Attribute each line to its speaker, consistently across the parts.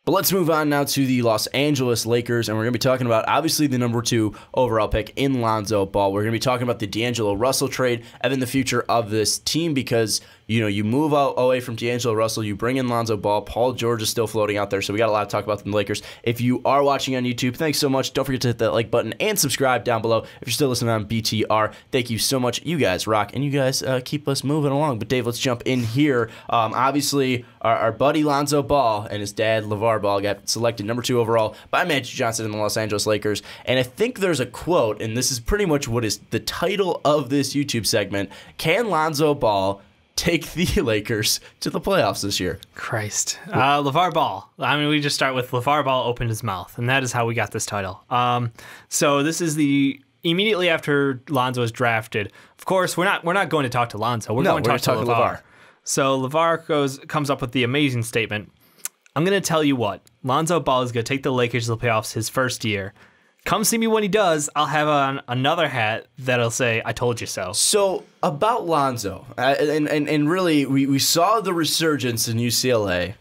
Speaker 1: But let's move on now to the Los Angeles Lakers, and we're going to be talking about, obviously, the number 2 overall pick in Lonzo Ball. We're going to be talking about the D'Angelo Russell trade and then the future of this team because, you move away from D'Angelo Russell, you bring in Lonzo Ball. Paul George is still floating out there, so we got a lot to talk about from the Lakers. If you are watching on YouTube, thanks so much. Don't forget to hit that like button and subscribe down below. If you're still listening on BTR, thank you so much. You guys rock, and you guys keep us moving along. But, Dave, let's jump in here. Obviously, our buddy Lonzo Ball and his dad, LeVar Ball, got selected number 2 overall by Magic Johnson and the Los Angeles Lakers. And I think there's a quote, and this is pretty much what is the title of this YouTube segment. Can Lonzo Ball take the Lakers to the playoffs this year?
Speaker 2: Christ. LeVar Ball. I mean, we just start with LeVar Ball opened his mouth, and that is how we got this title. So this is immediately after Lonzo was drafted. Of course, we're not going to talk to Lonzo. We're going to talk to LeVar. So LeVar comes up with the amazing statement. I'm going to tell you what. Lonzo Ball is going to take the Lakers to the playoffs his first year. Come see me when he does. I'll have on another hat that'll say, I told you so.
Speaker 1: So, about Lonzo, and really, we saw the resurgence in UCLA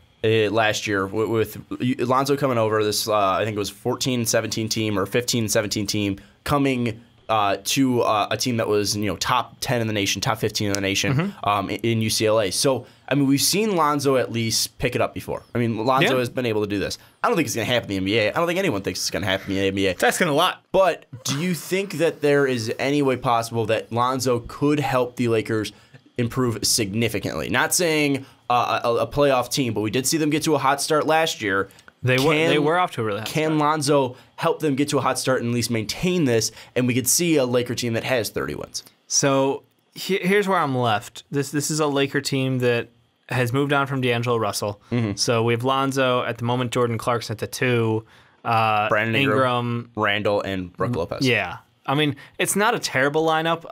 Speaker 1: last year with Lonzo coming over, this, I think it was 14-17 team or 15-17 team coming to a team that was top 10 in the nation, top 15 in the nation in UCLA. So, I mean, we've seen Lonzo at least pick it up before. I mean, Lonzo has been able to do this. I don't think it's going to happen in the NBA. I don't think anyone thinks it's going to happen in the NBA.
Speaker 2: That's asking a lot.
Speaker 1: But do you think that there is any way possible that Lonzo could help the Lakers improve significantly? Not saying a playoff team, but we did see them get to a hot start last year.
Speaker 2: They were off to a really hot start.
Speaker 1: Can Lonzo help them get to a hot start and at least maintain this, and we could see a Laker team that has 30 wins?
Speaker 2: So here's where I'm left. This is a Laker team that has moved on from D'Angelo Russell. So we have Lonzo at the moment, Jordan Clarkson at the 2,
Speaker 1: Brandon Ingram, Randall, and Brook Lopez.
Speaker 2: Yeah. I mean, it's not a terrible lineup.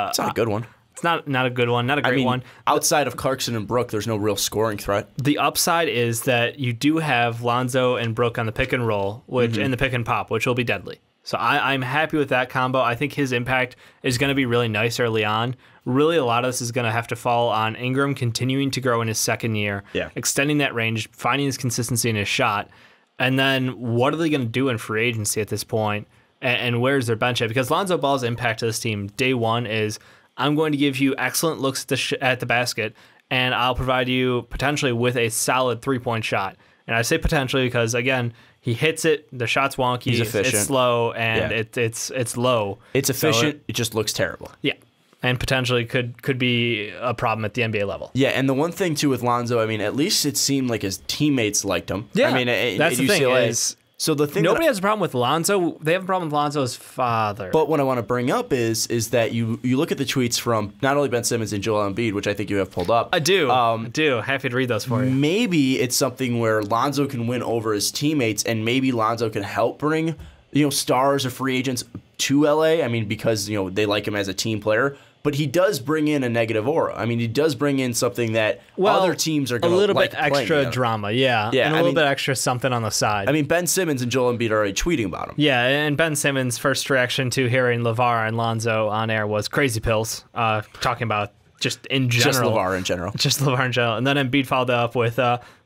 Speaker 1: It's not a good one.
Speaker 2: It's not a good one, not a great one.
Speaker 1: Outside of Clarkson and Brook, there's no real scoring threat.
Speaker 2: The upside is that you do have Lonzo and Brook on the pick and roll, which and the pick and pop, which will be deadly. So I'm happy with that combo. I think his impact is going to be really nice early on. Really, a lot of this is going to have to fall on Ingram continuing to grow in his second year, extending that range, finding his consistency in his shot, and then what are they going to do in free agency at this point, and where's their bench at? Because Lonzo Ball's impact to this team, day one, is I'm going to give you excellent looks at the basket, and I'll provide you potentially with a solid three-point shot. And I say potentially because, again, he hits it, the shot's wonky,
Speaker 1: he's efficient.
Speaker 2: It's slow, and it's low.
Speaker 1: It's efficient, it just looks terrible.
Speaker 2: Yeah. And potentially could be a problem at the NBA level.
Speaker 1: Yeah, and the one thing, too, with Lonzo, I mean, at least it seemed like his teammates liked him.
Speaker 2: Yeah,
Speaker 1: I mean,
Speaker 2: that's the thing is,
Speaker 1: so the thing
Speaker 2: nobody has a problem with Lonzo. They have a problem with Lonzo's father.
Speaker 1: But what I want to bring up is that you look at the tweets from not only Ben Simmons and Joel Embiid, which I think you have pulled up.
Speaker 2: I do. Happy to read those for you.
Speaker 1: Maybe it's something where Lonzo can win over his teammates, and maybe Lonzo can help bring stars or free agents to LA. I mean, because they like him as a team player. But he does bring in a negative aura. I mean, he does bring in something that other teams are going to like.
Speaker 2: A little bit extra drama, and a little bit extra something on the side.
Speaker 1: I mean, Ben Simmons and Joel Embiid are already tweeting about him.
Speaker 2: Yeah, and Ben Simmons' first reaction to hearing LeVar and Lonzo on air was crazy pills, talking about just in general.
Speaker 1: Just LeVar in general.
Speaker 2: Just LeVar in general. And then Embiid followed up with,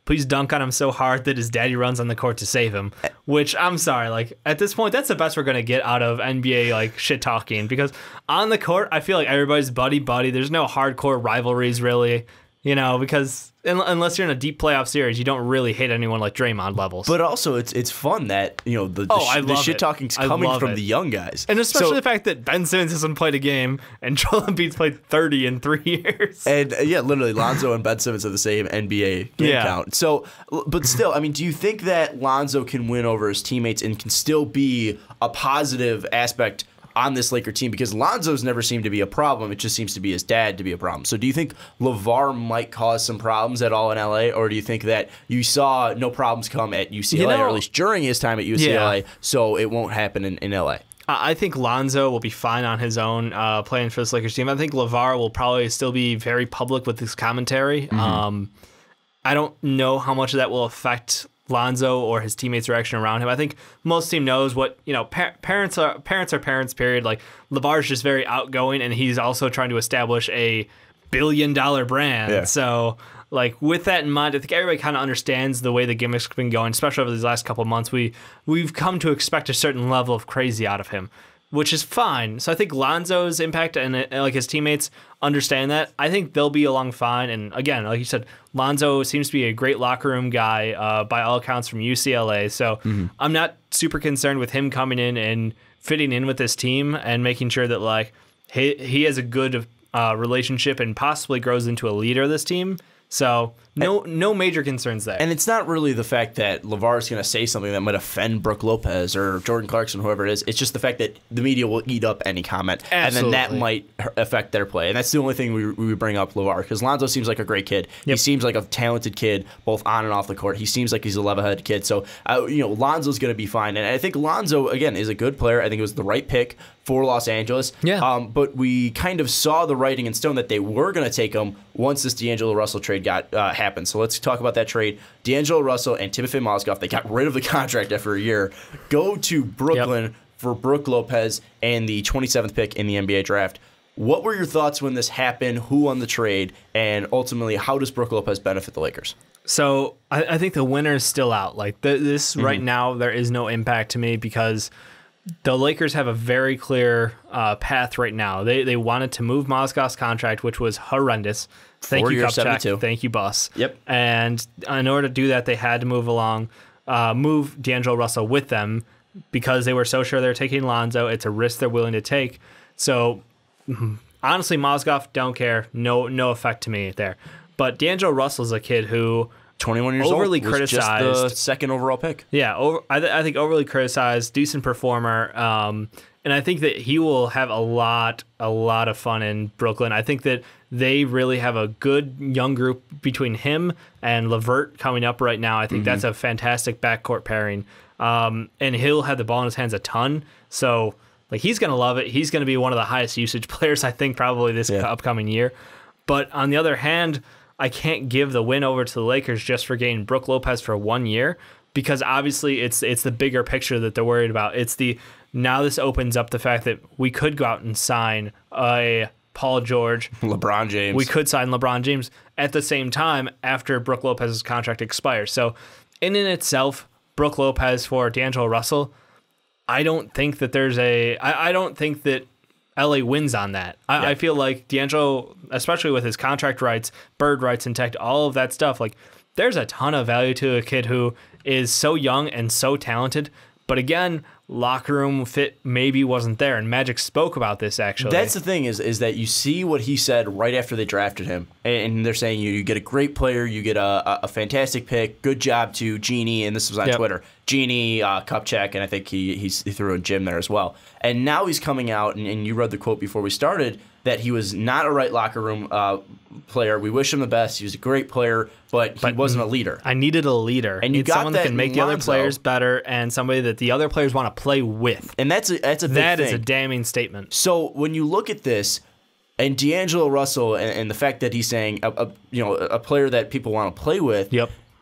Speaker 2: please dunk on him so hard that his daddy runs on the court to save him. Which, I'm sorry, at this point, that's the best we're going to get out of NBA, shit talking. Because on the court, I feel like everybody's buddy-buddy. There's no hardcore rivalries, really. Because unless you're in a deep playoff series, you don't really hate anyone like Draymond levels.
Speaker 1: But also, it's fun that the shit talking's coming from the young guys,
Speaker 2: and especially the fact that Ben Simmons hasn't played a game and Joel Embiid's played 30 in 3 years.
Speaker 1: And literally, Lonzo and Ben Simmons have the same NBA game count. So, but still, I mean, do you think that Lonzo can win over his teammates and can still be a positive aspect on this Laker team? Because Lonzo's never seemed to be a problem. It just seems to be his dad to be a problem. So do you think LeVar might cause some problems at all in LA? Or do you think that you saw no problems come at UCLA, or at least during his time at UCLA, so it won't happen in LA?
Speaker 2: I think Lonzo will be fine on his own playing for this Lakers team. I think LeVar will probably still be very public with his commentary. I don't know how much of that will affect Lonzo or his teammates' reaction around him. I think most team knows what parents are parents. Period. LeVar's just very outgoing, and he's also trying to establish a billion-dollar brand. Yeah. So like with that in mind, I think everybody kind of understands the way the gimmick's been going, especially over these last couple of months. We've come to expect a certain level of crazy out of him, which is fine. So I think Lonzo's impact and like his teammates understand that. I think they'll be along fine. And again, like you said, Lonzo seems to be a great locker room guy by all accounts from UCLA. So I'm not super concerned with him coming in and fitting in with this team and making sure that like he has a good relationship and possibly grows into a leader of this team. So no major concerns there.
Speaker 1: And it's not really the fact that LeVar is going to say something that might offend Brooke Lopez or Jordan Clarkson, whoever it is. It's just the fact that the media will eat up any comment.
Speaker 2: Absolutely.
Speaker 1: And then that might affect their play. And that's the only thing we bring up LeVar, because Lonzo seems like a great kid. Yep. He seems like a talented kid, both on and off the court. He seems like he's a level-headed kid. So, Lonzo's going to be fine. And I think Lonzo, again, is a good player. I think it was the right pick for Los Angeles.
Speaker 2: Yeah.
Speaker 1: But we kind of saw the writing in stone that they were going to take him once this D'Angelo Russell trade happened. So let's talk about that trade. D'Angelo Russell and Timofey Mozgov, they got rid of the contract after a year, go to Brooklyn for Brooke Lopez and the 27th pick in the NBA draft. What were your thoughts when this happened? Who won the trade? And ultimately, how does Brooke Lopez benefit the Lakers?
Speaker 2: So I think the winner is still out. Like this right now, there is no impact to me because the Lakers have a very clear path right now. They wanted to move Mozgov's contract, which was horrendous. Thank you, Kupchak. Thank you, boss.
Speaker 1: Yep.
Speaker 2: And in order to do that, they had to move D'Angelo Russell with them because they were so sure they're taking Lonzo. It's a risk they're willing to take. So honestly, Mozgov, don't care. No effect to me there. But D'Angelo Russell's a kid who
Speaker 1: 21 years
Speaker 2: overly
Speaker 1: old,
Speaker 2: criticized.
Speaker 1: Was just the second overall pick.
Speaker 2: Yeah, I think overly criticized, decent performer, and I think that he will have a lot of fun in Brooklyn. I think that they really have a good young group between him and LeVert coming up right now. I think that's a fantastic backcourt pairing, and he'll have the ball in his hands a ton. So like he's gonna love it. He's gonna be one of the highest usage players I think probably this upcoming year. But on the other hand, I can't give the win over to the Lakers just for getting Brooke Lopez for 1 year because obviously it's the bigger picture that they're worried about. It's now this opens up the fact that we could go out and sign a Paul George,
Speaker 1: LeBron James.
Speaker 2: We could sign LeBron James at the same time after Brooke Lopez's contract expires. So in itself, Brooke Lopez for D'Angelo Russell, I don't think that I don't think that LA wins on that. I feel like D'Angelo, especially with his contract rights, bird rights intact, all of that stuff, like there's a ton of value to a kid who is so young and so talented. But again, locker room fit maybe wasn't there. And Magic spoke about this, actually.
Speaker 1: That's the thing is that you see what he said right after they drafted him. And they're saying you get a great player, you get a fantastic pick, good job to Genie, and this was on Twitter. Genie, Kupchak, and I think he threw in Jim there as well. And now he's coming out, and you read the quote before we started, that he was not a right locker room player. We wish him the best. He was a great player, but he wasn't a leader.
Speaker 2: I needed a leader.
Speaker 1: And you got
Speaker 2: someone that can make the other players better and somebody that the other players want to play with.
Speaker 1: And that's a big thing.
Speaker 2: That is a damning statement.
Speaker 1: So when you look at this, and D'Angelo Russell, and the fact that he's saying a player that people want to play with,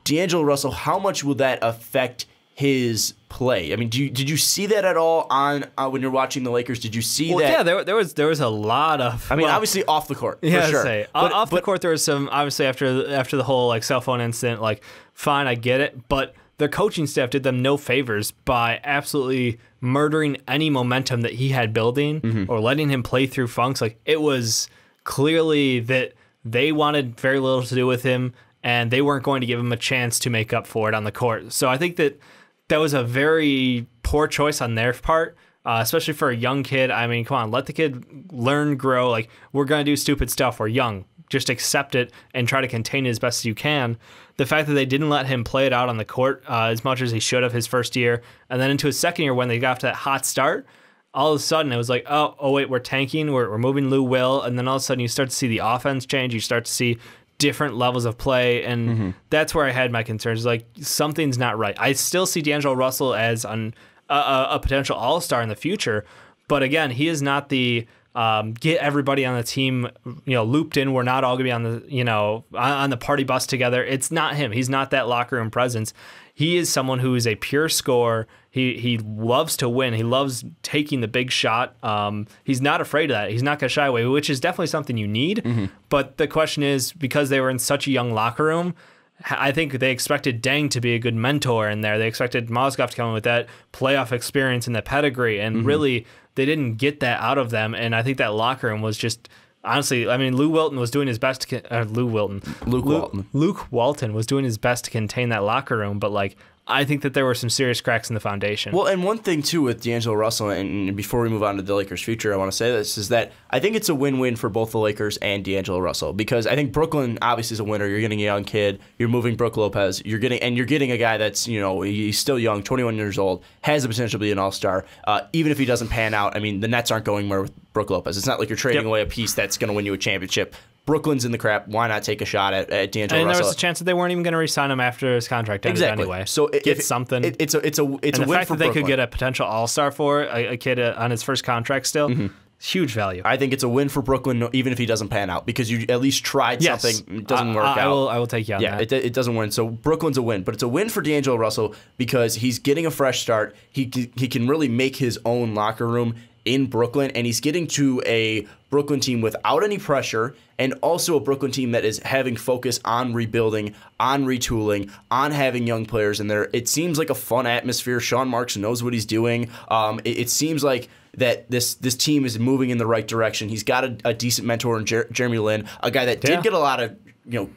Speaker 1: D'Angelo Russell, how much will that affect his play? I mean, did you see that at all on when you're watching the Lakers? Did you see that?
Speaker 2: Yeah, there was a lot of.
Speaker 1: I mean, obviously off the court, for sure.
Speaker 2: Off the court, there was some. Obviously, after the whole like cell phone incident, like fine, I get it, but their coaching staff did them no favors by absolutely murdering any momentum that he had building or letting him play through funks. Like it was clearly that they wanted very little to do with him, and they weren't going to give him a chance to make up for it on the court. So I think that was a very poor choice on their part, especially for a young kid. I mean, come on, let the kid learn, grow. Like, we're going to do stupid stuff. We're young. Just accept it and try to contain it as best as you can. The fact that they didn't let him play it out on the court as much as he should have his first year, and then into his second year when they got off to that hot start, all of a sudden it was like, oh wait, we're tanking. We're moving Lou Will. And then all of a sudden you start to see the offense change. You start to see different levels of play, and that's where I had my concerns. Like, something's not right. I still see D'Angelo Russell as a potential all-star in the future, but again, he is not the get everybody on the team, looped in. We're not all gonna be on the, on the party bus together. It's not him. He's not that locker room presence. He is someone who is a pure scorer. He loves to win. He loves taking the big shot. He's not afraid of that. He's not gonna shy away, which is definitely something you need. But the question is, because they were in such a young locker room, I think they expected Deng to be a good mentor in there. They expected Mozgov to come in with that playoff experience and that pedigree, and really they didn't get that out of them. And I think that locker room was just, honestly, I mean, Luke Walton was doing his best to contain that locker room, but like, I think that there were some serious cracks in the foundation.
Speaker 1: Well, and one thing, too, with D'Angelo Russell, and before we move on to the Lakers' future, I want to say this, is that I think it's a win-win for both the Lakers and D'Angelo Russell, because I think Brooklyn obviously is a winner. You're getting a young kid. You're moving Brook Lopez. You're getting a guy that's, he's still young, 21 years old, has the potential to be an all-star. Even if he doesn't pan out, I mean, the Nets aren't going where with Brook Lopez. It's not like you're trading away a piece that's going to win you a championship. Brooklyn's in the crap. Why not take a shot at D'Angelo Russell?
Speaker 2: And there was a chance that they weren't even going to re-sign him after his contract ended anyway.
Speaker 1: So
Speaker 2: get something.
Speaker 1: It's a win for Brooklyn.
Speaker 2: And the fact that they could get a potential all-star for a kid on his first contract still, huge value.
Speaker 1: I think it's a win for Brooklyn, even if he doesn't pan out, because you at least tried something. It doesn't work out.
Speaker 2: I will take you on that.
Speaker 1: Yeah, it doesn't win. So Brooklyn's a win, but it's a win for D'Angelo Russell because he's getting a fresh start. He can really make his own locker room in Brooklyn, and he's getting to a Brooklyn team without any pressure, and also a Brooklyn team that is having focus on rebuilding, on retooling, on having young players in there. It seems like a fun atmosphere. Sean Marks knows what he's doing. It seems like that this team is moving in the right direction. He's got a decent mentor in Jeremy Lin, a guy that did get a lot of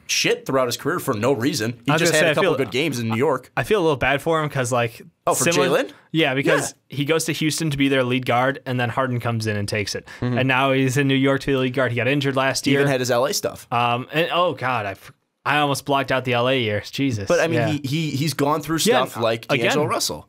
Speaker 1: shit throughout his career for no reason. He just had a couple good games in New York.
Speaker 2: I feel a little bad for him because, like,
Speaker 1: for Jalen?
Speaker 2: Yeah, because he goes to Houston to be their lead guard, and then Harden comes in and takes it. And now he's in New York to be the lead guard. He got injured last year.
Speaker 1: He even had his LA stuff.
Speaker 2: And oh God, I almost blocked out the LA years. Jesus.
Speaker 1: But I mean, he's gone through stuff like D'Angelo Russell.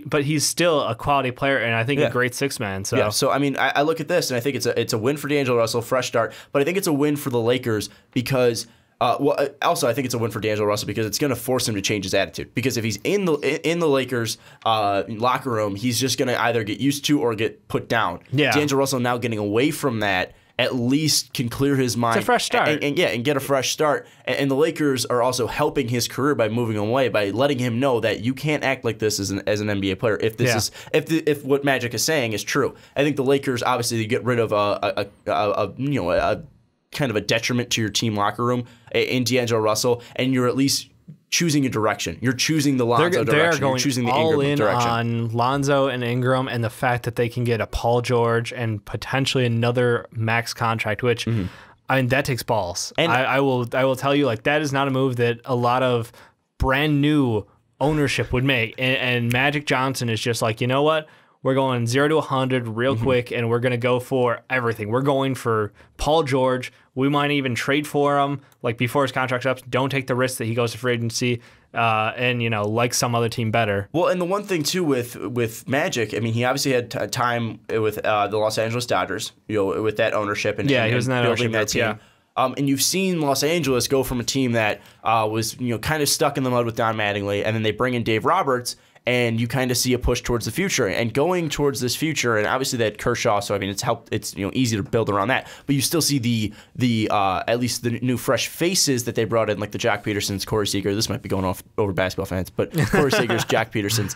Speaker 2: But he's still a quality player, and I think a great six man. So
Speaker 1: So I mean, I look at this and I think it's a win for D'Angelo Russell, fresh start. But I think it's a win for the Lakers because. Also, I think it's a win for D'Angelo Russell because it's going to force him to change his attitude. Because if he's in the Lakers locker room, he's just going to either get used to or get put down.
Speaker 2: Yeah.
Speaker 1: D'Angelo Russell now getting away from that at least can clear his mind.
Speaker 2: It's a fresh start.
Speaker 1: And get a fresh start. And the Lakers are also helping his career by moving away, by letting him know that you can't act like this as an NBA player. If this if what Magic is saying is true, I think the Lakers obviously get rid of a kind of a detriment to your team locker room in D'Angelo Russell, and you're at least choosing a direction. You're choosing the Lonzo direction. You're choosing the Ingram direction.
Speaker 2: On Lonzo and Ingram, and the fact that they can get a Paul George and potentially another max contract, which I mean that takes balls. And I will tell you, like, that is not a move that a lot of brand new ownership would make. And Magic Johnson is just like, you know what? We're going 0 to 100 real quick, and we're going to go for everything. We're going for Paul George. We might even trade for him, like, before his contract's up. Don't take the risk that he goes to free agency and, like some other team better. Well,
Speaker 1: and the one thing, too, with Magic, I mean, he obviously had time with the Los Angeles Dodgers, with that ownership. And
Speaker 2: he was in that ownership
Speaker 1: that team.
Speaker 2: Yeah.
Speaker 1: And you've seen Los Angeles go from a team that was kind of stuck in the mud with Don Mattingly, and then they bring in Dave Roberts, and you kind of see a push towards the future and going towards this future. And obviously that Kershaw, so I mean it's easy to build around that, but you still see the at least the new fresh faces that they brought in, like the Jack Petersons, Corey Seager. This might be going off over basketball fans, but Corey Seager's, Jack Petersons,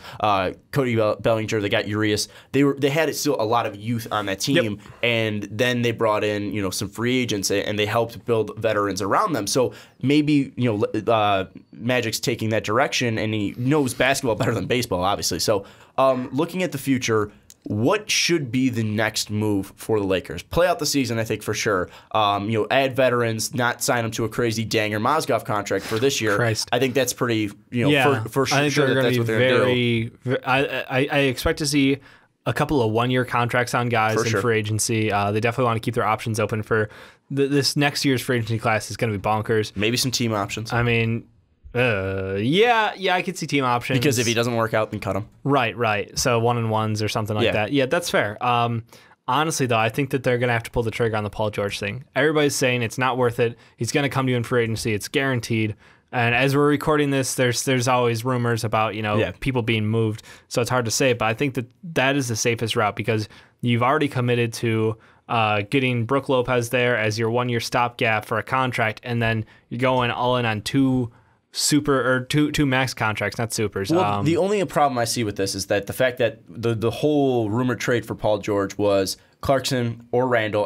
Speaker 1: Cody Bellinger. They got Urias. They had still a lot of youth on that team, and then they brought in some free agents, and they helped build veterans around them. So maybe Magic's taking that direction, and he knows basketball better than baseball, obviously. So looking at the future, what should be the next move for the Lakers? Play out the season, I think, for sure. Add veterans, not sign them to a crazy Deng or Mozgov contract for this year.
Speaker 2: Christ.
Speaker 1: I think that's pretty, for
Speaker 2: I think
Speaker 1: sure
Speaker 2: that's
Speaker 1: what they're going to do.
Speaker 2: I expect to see a couple of one-year contracts on guys in free agency. They definitely want to keep their options open for this next year's free agency class is going to be bonkers.
Speaker 1: Maybe some team options.
Speaker 2: I mean, I could see team options.
Speaker 1: Because if he doesn't work out, then cut him.
Speaker 2: Right. So 1-on-1s or something like that. Yeah, that's fair. Honestly, though, I think that they're going to have to pull the trigger on the Paul George thing. Everybody's saying it's not worth it. He's going to come to you in free agency. It's guaranteed. And as we're recording this, there's always rumors about people being moved. So it's hard to say. But I think that is the safest route because you've already committed to getting Brook Lopez there as your 1 year stopgap for a contract, and then you're going all in on two max contracts, not supers.
Speaker 1: Well, the only problem I see with this is that the fact that the whole rumored trade for Paul George was Clarkson or Randall,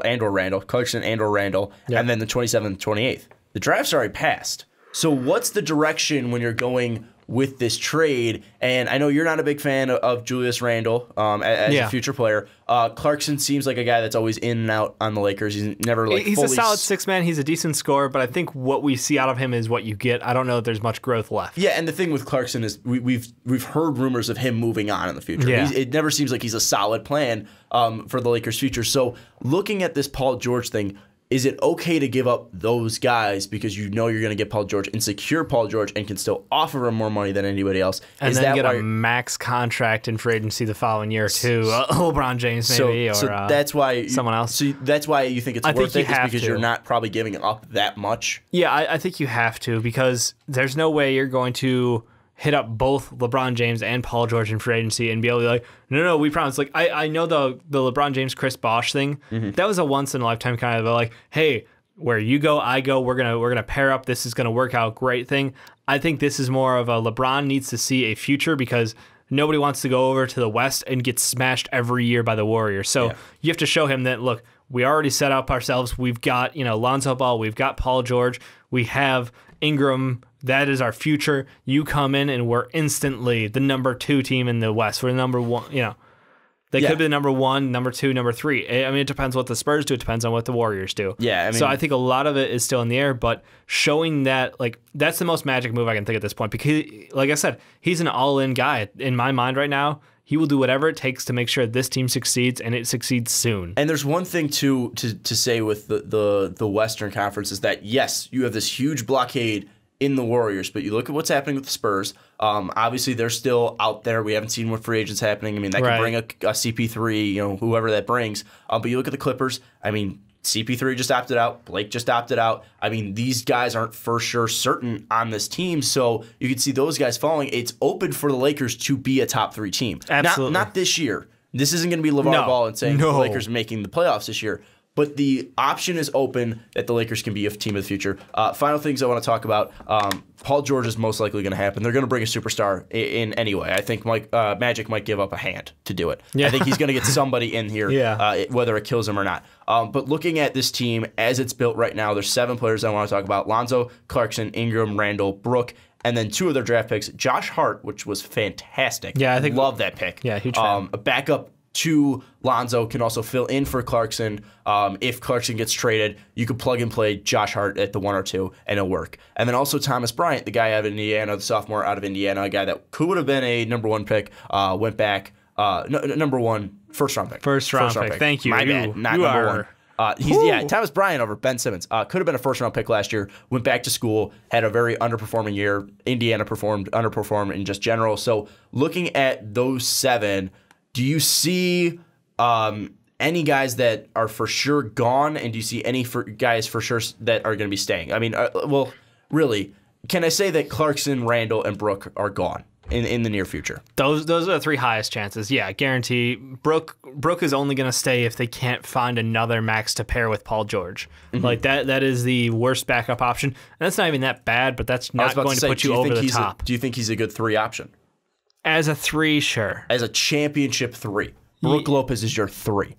Speaker 1: Clarkson and or Randall, and then the 27th, 28th. The draft's already passed. So what's the direction when you're going with this trade? And I know you're not a big fan of Julius Randle as a future player. Clarkson seems like a guy that's always in and out on the Lakers. He's never
Speaker 2: he's
Speaker 1: fully
Speaker 2: a solid six man. He's a decent scorer, but I think what we see out of him is what you get. I don't know if there's much growth left.
Speaker 1: Yeah, and the thing with Clarkson is we've heard rumors of him moving on in the future.
Speaker 2: Yeah.
Speaker 1: It never seems like he's a solid plan for the Lakers' future. So looking at this Paul George thing, is it okay to give up those guys because you know you're going to get Paul George and secure Paul George and can still offer him more money than anybody else?
Speaker 2: And then get a max contract in free agency the following year too. LeBron James maybe,
Speaker 1: so that's why
Speaker 2: someone else.
Speaker 1: So that's why you think it's worth it, is because you're not probably giving up that much?
Speaker 2: Yeah, I think you have to, because there's no way you're going to hit up both LeBron James and Paul George in free agency and be able to be like, no, we promise. Like, I know the LeBron James Chris Bosh thing, that was a once in a lifetime kind of like, hey, where you go, I go, we're gonna pair up, this is gonna work out great thing. I think this is more of a LeBron needs to see a future, because nobody wants to go over to the West and get smashed every year by the Warriors. So you have to show him that, look, we already set up ourselves. We've got, Lonzo Ball, we've got Paul George, we have Ingram. That is our future. You come in and we're instantly the number 2 team in the West. We're the number 1, They could be the number 1, number 2, number 3. I mean, it depends what the Spurs do. It depends on what the Warriors do.
Speaker 1: Yeah, I mean,
Speaker 2: so I think a lot of it is still in the air, but showing that, that's the most magic move I can think at this point, because, like I said, he's an all-in guy. In my mind right now, he will do whatever it takes to make sure this team succeeds, and it succeeds soon.
Speaker 1: And there's one thing to say with the Western Conference is that, yes, you have this huge blockade in the Warriors, but you look at what's happening with the Spurs. Obviously, they're still out there. We haven't seen what free agents happening. I mean, that could bring a CP3, whoever that brings. But you look at the Clippers. I mean, CP3 just opted out. Blake just opted out. I mean, these guys aren't for sure certain on this team, so you can see those guys falling. It's open for the Lakers to be a top 3 team.
Speaker 2: Absolutely.
Speaker 1: Not this year. This isn't going to be LeVar Ball and saying the Lakers are making the playoffs this year. But the option is open that the Lakers can be a team of the future. Final things I want to talk about. Paul George is most likely going to happen. They're going to bring a superstar in anyway. I think Magic might give up a hand to do it. Yeah. I think he's going to get somebody in here, whether it kills him or not. But looking at this team as it's built right now, there's 7 players I want to talk about. Lonzo, Clarkson, Ingram, Randall, Brook, and then 2 of their draft picks. Josh Hart, which was fantastic.
Speaker 2: Yeah, I think
Speaker 1: love that pick.
Speaker 2: Yeah, huge fan.
Speaker 1: A backup to Lonzo can also fill in for Clarkson. If Clarkson gets traded, you could plug and play Josh Hart at the 1 or 2, and it'll work. And then also Thomas Bryant, the guy out of Indiana, the sophomore out of Indiana, a guy that could have been a number 1 pick, went back. Number 1, first round pick.
Speaker 2: First round pick. Thank you.
Speaker 1: My bad, not number 1. Thomas Bryant over Ben Simmons. Could have been a first round pick last year. Went back to school, had a very underperforming year. Indiana underperformed in just general. So looking at those 7, do you see any guys that are for sure gone, and do you see any guys for sure that are going to be staying? I mean, really, can I say that Clarkson, Randall, and Brook are gone in the near future?
Speaker 2: Those are the 3 highest chances. Yeah, guarantee. Brook is only going to stay if they can't find another max to pair with Paul George. Like that is the worst backup option. And that's not even that bad, but that's not going to put you over the top.
Speaker 1: Do you think he's a good 3 option?
Speaker 2: As a 3, sure.
Speaker 1: As a championship 3. Brook Lopez is your 3.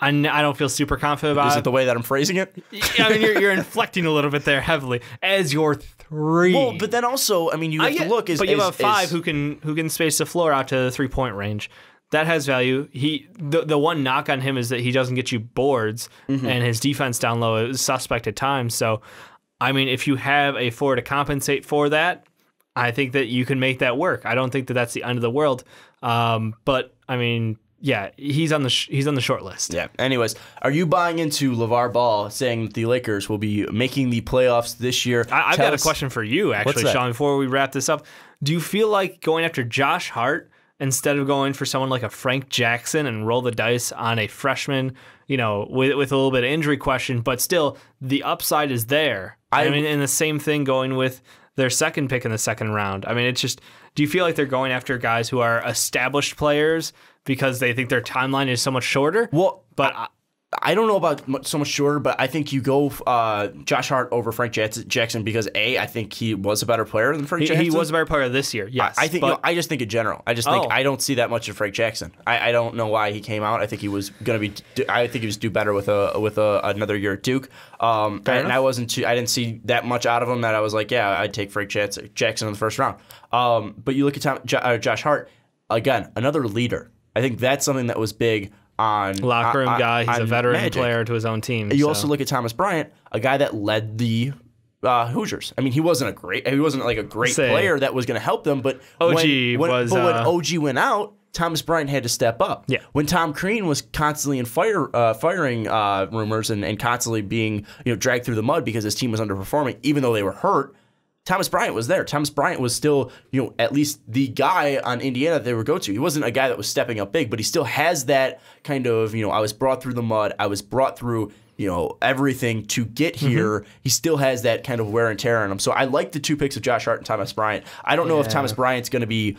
Speaker 2: I don't feel super confident about it.
Speaker 1: Is it the way that I'm phrasing it?
Speaker 2: I mean, you're inflecting a little bit there heavily. As your 3.
Speaker 1: Well, but then also, I mean, you have to look.
Speaker 2: But you have a 5 who can space the floor out to the 3-point range. That has value. The one knock on him is that he doesn't get you boards, and his defense down low is suspect at times. So, I mean, if you have a 4 to compensate for that, I think that you can make that work. I don't think that that's the end of the world. But I mean, yeah, he's on the short list.
Speaker 1: Yeah. Anyways, are you buying into LeVar Ball saying that the Lakers will be making the playoffs this year?
Speaker 2: I've got a question for you, actually, Sean, before we wrap this up. Do you feel like going after Josh Hart instead of going for someone like a Frank Jackson and roll the dice on a freshman, with a little bit of injury question, but still the upside is there? I mean, and the same thing going with their 2nd pick in the 2nd round. I mean, it's just, do you feel like they're going after guys who are established players because they think their timeline is so much shorter?
Speaker 1: Well,
Speaker 2: but
Speaker 1: I don't know about so much shorter, but I think you go Josh Hart over Frank Jackson because I think he was a better player than Frank Jackson.
Speaker 2: He was a better player this year. Yes,
Speaker 1: I think. I just think in general. I just think I don't see that much of Frank Jackson. I don't know why he came out. I think he was going to be. I think he was do better with another year at Duke. And I didn't see that much out of him that I was like, yeah, I'd take Frank Jackson in the first round. But you look at Josh Hart again, another leader. I think that's something that was big.
Speaker 2: Locker room guy. He's a veteran
Speaker 1: Magic.
Speaker 2: Player to his own team.
Speaker 1: You also look at Thomas Bryant, a guy that led the Hoosiers. I mean, he wasn't like a great player that was going to help them, but when OG went out, Thomas Bryant had to step up.
Speaker 2: Yeah.
Speaker 1: When Tom Crean was constantly in firing rumors and constantly being dragged through the mud because his team was underperforming, even though they were hurt, Thomas Bryant was there. Thomas Bryant was still, at least the guy on Indiana that they would go to. He wasn't a guy that was stepping up big, but he still has that kind of, I was brought through the mud. I was brought through, everything to get here. He still has that kind of wear and tear on him. So I like the 2 picks of Josh Hart and Thomas Bryant. I don't know if Thomas Bryant's going to be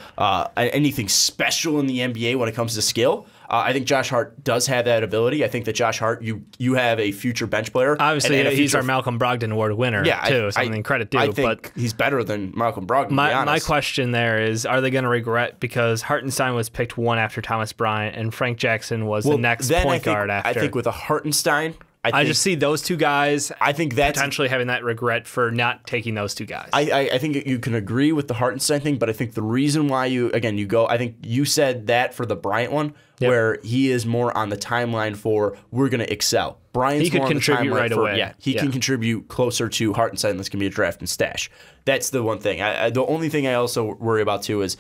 Speaker 1: anything special in the NBA when it comes to skill. I think Josh Hart does have that ability. I think that Josh Hart, you have a future bench player.
Speaker 2: Obviously, he's our Malcolm Brogdon Award winner, too. Something credit due.
Speaker 1: I think he's better than Malcolm Brogdon, to be honest.
Speaker 2: My question there is, are they going to regret, because Hartenstein was picked 1 after Thomas Bryant, and Frank Jackson was the next point guard after?
Speaker 1: I think with a Hartenstein,
Speaker 2: I just see those 2 guys.
Speaker 1: I think that's
Speaker 2: potentially having that regret for not taking those 2 guys.
Speaker 1: I think you can agree with the Hartenstein thing, but I think the reason why you go, I think you said that for the Bryant one, where he is more on the timeline for we're going to excel. Bryant's
Speaker 2: he could
Speaker 1: more
Speaker 2: contribute
Speaker 1: on the timeline
Speaker 2: right away.
Speaker 1: Yeah, he can contribute closer to Hartenstein. That's going to be a draft and stash. That's the one thing. The only thing I also worry about too is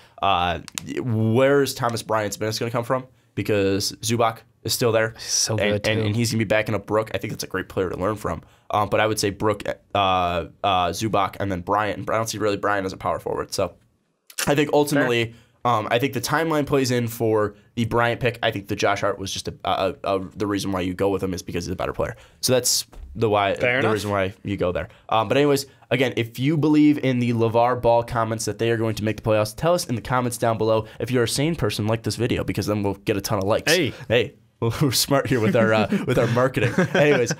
Speaker 1: where is Thomas Bryant's minutes going to come from? Because Zubac is still there.
Speaker 2: He's so good, too.
Speaker 1: And he's going to be backing up Brook. I think that's a great player to learn from. But I would say Brook, Zubac, and then Bryant. And I don't see really Bryant as a power forward. So I think ultimately, I think the timeline plays in for the Bryant pick. I think the Josh Hart was just the reason why you go with him is because he's a better player. So that's the reason why you go there. But anyways, again, if you believe in the LeVar Ball comments that they are going to make the playoffs, tell us in the comments down below. If you're a sane person, like this video, because then we'll get a ton of likes.
Speaker 2: Hey.
Speaker 1: We're smart here with our marketing. Anyways,